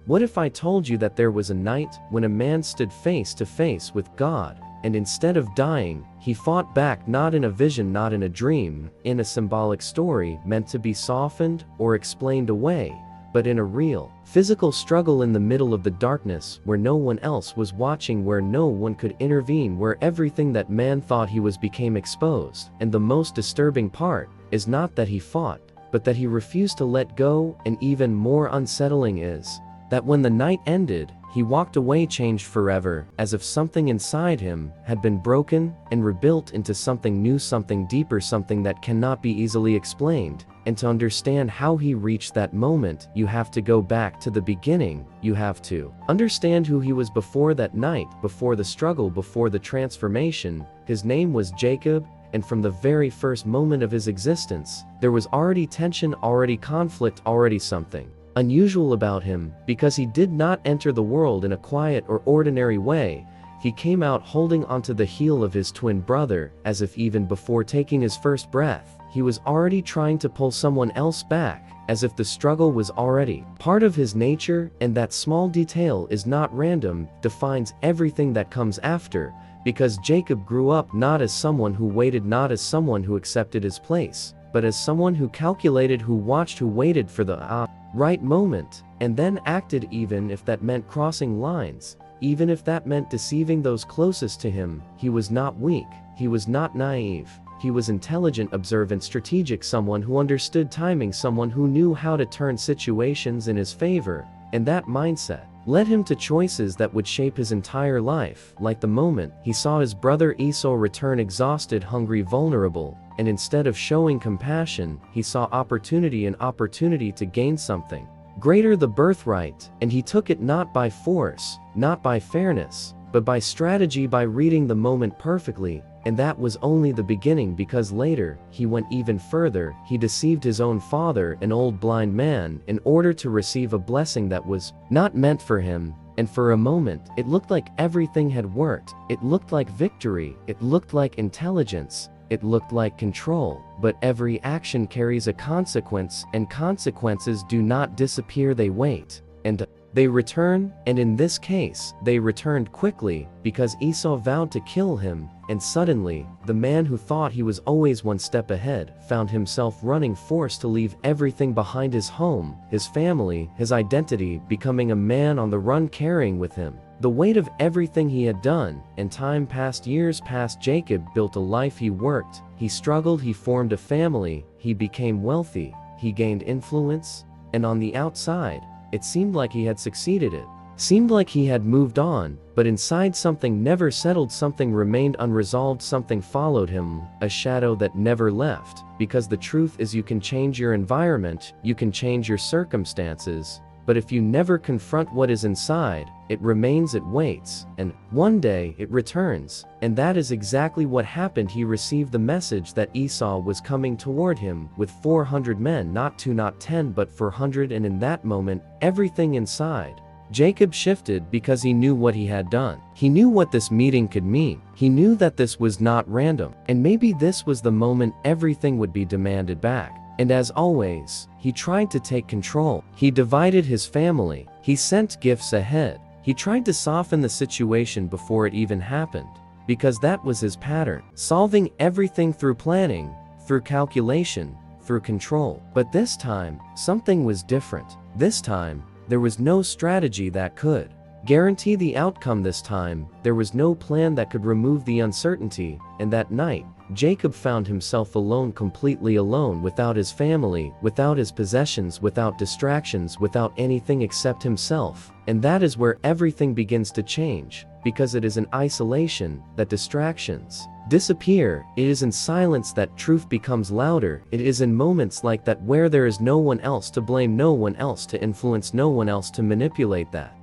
What if I told you that there was a night when a man stood face to face with God, and instead of dying, he fought back, not in a vision, not in a dream, in a symbolic story meant to be softened or explained away, but in a real, physical struggle in the middle of the darkness, where no one else was watching, where no one could intervene, where everything that man thought he was became exposed. And the most disturbing part is not that he fought, but that he refused to let go, and even more unsettling is that when the night ended, he walked away changed forever, as if something inside him had been broken and rebuilt into something new, something deeper, something that cannot be easily explained. And to understand how he reached that moment, you have to go back to the beginning. You have to understand who he was before that night, before the struggle, before the transformation. His name was Jacob, and from the very first moment of his existence, there was already tension, already conflict, already something unusual about him, because he did not enter the world in a quiet or ordinary way. He came out holding onto the heel of his twin brother, as if even before taking his first breath, he was already trying to pull someone else back, as if the struggle was already part of his nature. And that small detail is not random, defines everything that comes after, because Jacob grew up not as someone who waited, not as someone who accepted his place, but as someone who calculated, who watched, who waited for the right moment, and then acted, even if that meant crossing lines, even if that meant deceiving those closest to him. He was not weak, he was not naive, he was intelligent, observant, strategic, someone who understood timing, someone who knew how to turn situations in his favor. And that mindset led him to choices that would shape his entire life, like the moment he saw his brother Esau return exhausted, hungry, vulnerable, and instead of showing compassion, he saw opportunity, an opportunity to gain something greater, the birthright, and he took it, not by force, not by fairness, but by strategy, by reading the moment perfectly. And that was only the beginning, because later, he went even further. He deceived his own father, an old blind man, in order to receive a blessing that was not meant for him. And for a moment, it looked like everything had worked. It looked like victory. It looked like intelligence. It looked like control. But every action carries a consequence, and consequences do not disappear, they wait. And they return, and in this case, they returned quickly, because Esau vowed to kill him. And suddenly, the man who thought he was always one step ahead found himself running, forced to leave everything behind: his home, his family, his identity, becoming a man on the run, carrying with him the weight of everything he had done. And time passed, years passed. Jacob built a life, he worked, he struggled, he formed a family, he became wealthy, he gained influence, and on the outside, it seemed like he had succeeded. It seemed like he had moved on, but inside something never settled, something remained unresolved, something followed him, a shadow that never left. Because the truth is, you can change your environment, you can change your circumstances, but if you never confront what is inside, it remains, it waits, and one day it returns. And that is exactly what happened. He received the message that Esau was coming toward him with 400 men, not 2, not 10, but 400. And in that moment, everything inside Jacob shifted, because he knew what he had done. He knew what this meeting could mean. He knew that this was not random, and maybe this was the moment everything would be demanded back. And as always, he tried to take control. He divided his family. He sent gifts ahead. He tried to soften the situation before it even happened, because that was his pattern, solving everything through planning, through calculation, through control. But this time, something was different. This time, there was no strategy that could guarantee the outcome. This time, there was no plan that could remove the uncertainty. And that night, Jacob found himself alone, completely alone, without his family, without his possessions, without distractions, without anything except himself. And that is where everything begins to change, because it is in isolation that distractions disappear. It is in silence that truth becomes louder. It is in moments like that where there is no one else to blame, no one else to influence, no one else to manipulate, that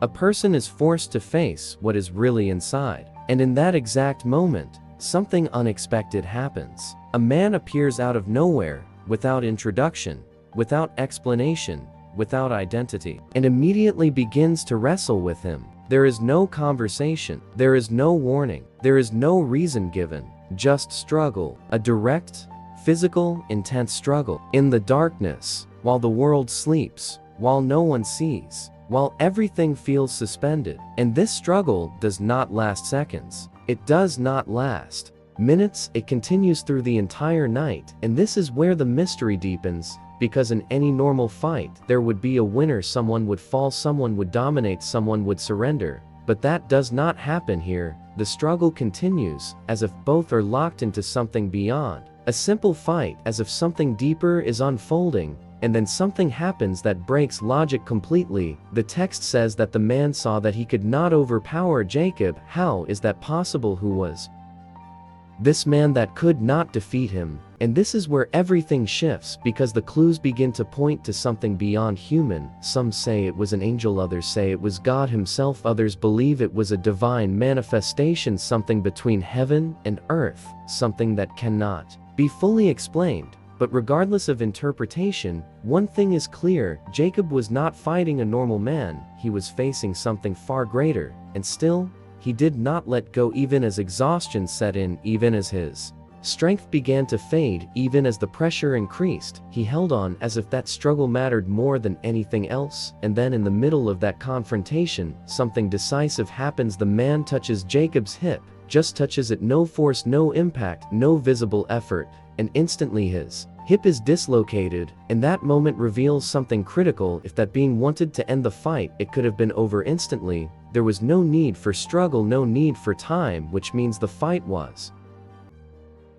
a person is forced to face what is really inside. And in that exact moment, something unexpected happens. A man appears out of nowhere, without introduction, without explanation, without identity, and immediately begins to wrestle with him. There is no conversation, there is no warning, there is no reason given, just struggle, a direct, physical, intense struggle. In the darkness, while the world sleeps, while no one sees, while everything feels suspended. And this struggle does not last seconds. It does not last minutes, it continues through the entire night. And this is where the mystery deepens, because in any normal fight, there would be a winner, someone would fall, someone would dominate, someone would surrender. But that does not happen here. The struggle continues, as if both are locked into something beyond a simple fight, as if something deeper is unfolding. And then something happens that breaks logic completely. The text says that the man saw that he could not overpower Jacob. How is that possible? Who was this man that could not defeat him? And this is where everything shifts, because the clues begin to point to something beyond human. Some say it was an angel, others say it was God himself, others believe it was a divine manifestation, something between heaven and earth, something that cannot be fully explained. But regardless of interpretation, one thing is clear: Jacob was not fighting a normal man, he was facing something far greater. And still, he did not let go, even as exhaustion set in, even as his strength began to fade, even as the pressure increased. He held on as if that struggle mattered more than anything else. And then in the middle of that confrontation, something decisive happens. The man touches Jacob's hip, just touches it, no force, no impact, no visible effort. And instantly his hip is dislocated, and that moment reveals something critical. If that being wanted to end the fight, it could have been over instantly. There was no need for struggle, no need for time, which means the fight was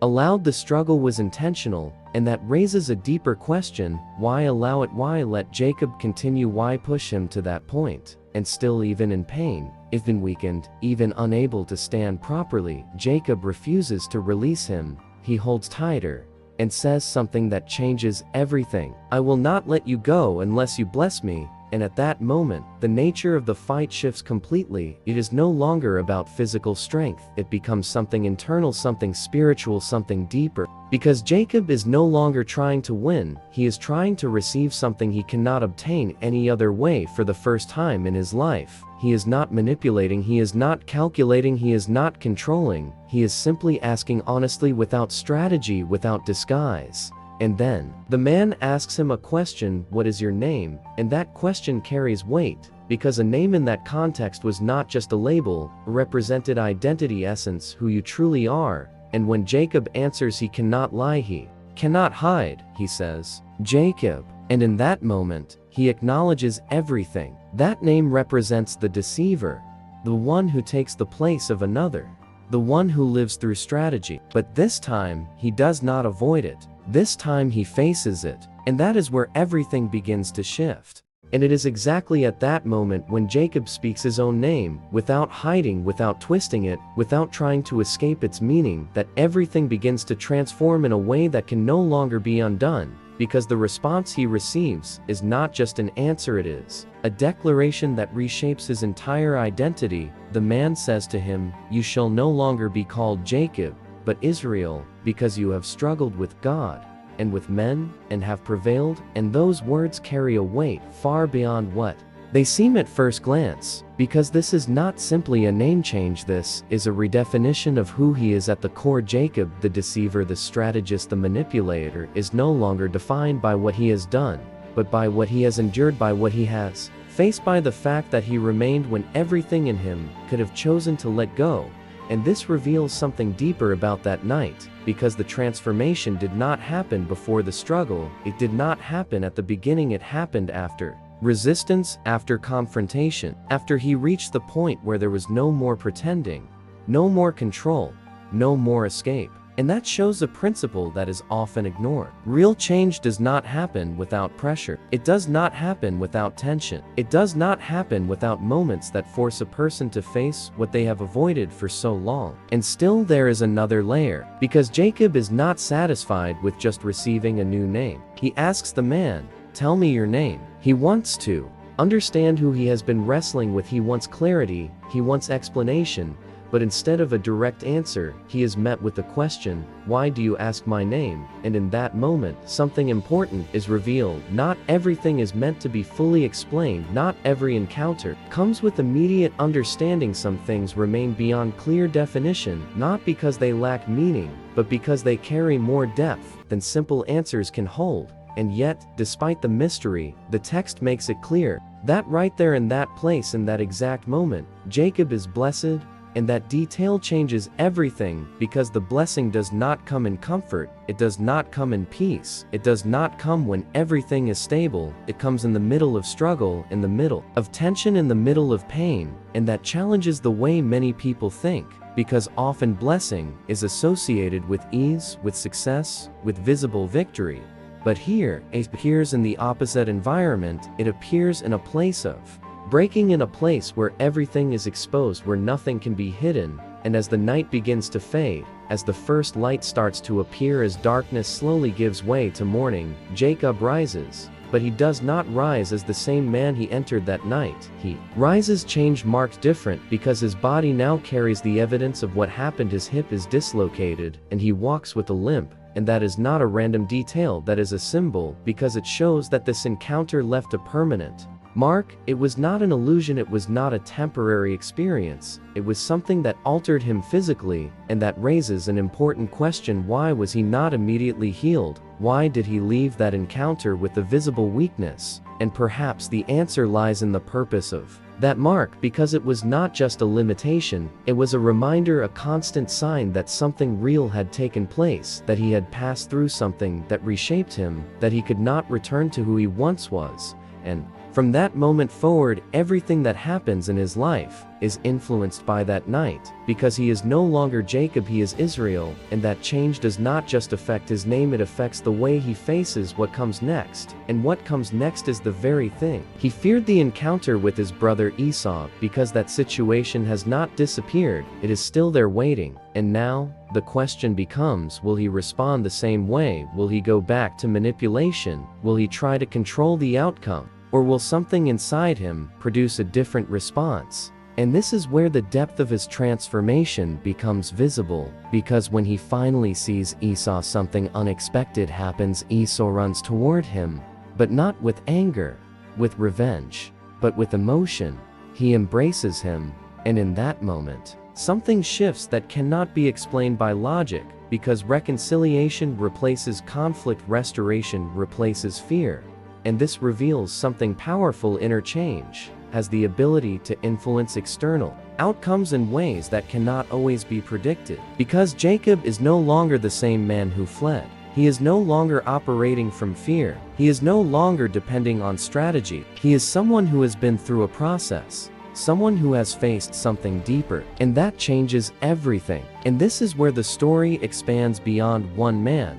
allowed. The struggle was intentional, and that raises a deeper question: why allow it? Why let Jacob continue? Why push him to that point? And still, even in pain, even weakened, even unable to stand properly, Jacob refuses to release him. He holds tighter and says something that changes everything: I will not let you go unless you bless me. And at that moment, the nature of the fight shifts completely. It is no longer about physical strength. It becomes something internal, something spiritual, something deeper. Because Jacob is no longer trying to win, he is trying to receive something he cannot obtain any other way. For the first time in his life, he is not manipulating, he is not calculating, he is not controlling. He is simply asking honestly, without strategy, without disguise. And then, the man asks him a question: what is your name? And that question carries weight, because a name in that context was not just a label, it represented identity, essence, who you truly are. And when Jacob answers, he cannot lie, he cannot hide. He says, Jacob. And in that moment, he acknowledges everything. That name represents the deceiver, the one who takes the place of another, the one who lives through strategy. But this time, he does not avoid it. This time he faces it. And that is where everything begins to shift. And it is exactly at that moment when Jacob speaks his own name, without hiding, without twisting it, without trying to escape its meaning, that everything begins to transform in a way that can no longer be undone. Because the response he receives is not just an answer, it is a declaration that reshapes his entire identity. The man says to him, you shall no longer be called Jacob, but Israel, because you have struggled with God and with men, and have prevailed. And those words carry a weight far beyond what they seem at first glance, because this is not simply a name change, this is a redefinition of who he is at the core. Jacob, the deceiver, the strategist, the manipulator, is no longer defined by what he has done, but by what he has endured, by what he has faced, by the fact that he remained when everything in him could have chosen to let go. And this reveals something deeper about that night, because the transformation did not happen before the struggle, it did not happen at the beginning, it happened after resistance, after confrontation, after he reached the point where there was no more pretending, no more control, no more escape. And that shows a principle that is often ignored. Real change does not happen without pressure. It does not happen without tension. It does not happen without moments that force a person to face what they have avoided for so long. And still there is another layer, because Jacob is not satisfied with just receiving a new name. He asks the man, tell me your name. He wants to understand who he has been wrestling with. He wants clarity, he wants explanation. But instead of a direct answer, he is met with the question, why do you ask my name? And in that moment, something important is revealed. Not everything is meant to be fully explained. Not every encounter comes with immediate understanding. Some things remain beyond clear definition, not because they lack meaning, but because they carry more depth than simple answers can hold. And yet, despite the mystery, the text makes it clear that right there in that place in that exact moment, Jacob is blessed, and that detail changes everything, because the blessing does not come in comfort, it does not come in peace, it does not come when everything is stable, it comes in the middle of struggle, in the middle of tension, in the middle of pain, and that challenges the way many people think, because often blessing is associated with ease, with success, with visible victory. But here, it appears in the opposite environment, it appears in a place of breaking, in a place where everything is exposed, where nothing can be hidden, and as the night begins to fade, as the first light starts to appear, as darkness slowly gives way to morning, Jacob rises. But he does not rise as the same man he entered that night. He rises changed, marked different, because his body now carries the evidence of what happened. His hip is dislocated, and he walks with a limp. And that is not a random detail, that is a symbol, because it shows that this encounter left a permanent mark. It was not an illusion, it was not a temporary experience, it was something that altered him physically, and that raises an important question: why was he not immediately healed? Why did he leave that encounter with a visible weakness? And perhaps the answer lies in the purpose of that mark, because it was not just a limitation, it was a reminder, a constant sign that something real had taken place, that he had passed through something that reshaped him, that he could not return to who he once was. And from that moment forward, everything that happens in his life is influenced by that night, because he is no longer Jacob, he is Israel, and that change does not just affect his name, it affects the way he faces what comes next. And what comes next is the very thing he feared. The encounter with his brother Esau, because that situation has not disappeared, it is still there waiting. And now, the question becomes, will he respond the same way? Will he go back to manipulation? Will he try to control the outcome? Or will something inside him produce a different response? And this is where the depth of his transformation becomes visible, because when he finally sees Esau, something unexpected happens. Esau runs toward him, but not with anger, with revenge, but with emotion. He embraces him, and in that moment, something shifts that cannot be explained by logic, because reconciliation replaces conflict, restoration replaces fear. And this reveals something powerful: inner change has the ability to influence external outcomes in ways that cannot always be predicted. Because Jacob is no longer the same man who fled. He is no longer operating from fear. He is no longer depending on strategy. He is someone who has been through a process, someone who has faced something deeper, and that changes everything. And this is where the story expands beyond one man,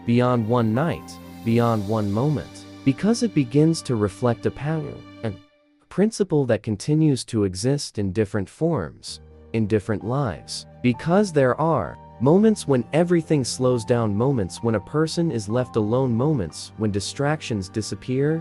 beyond one night, beyond one moment. Because it begins to reflect a pattern, a principle that continues to exist in different forms, in different lives. Because there are moments when everything slows down, moments when a person is left alone, moments when distractions disappear,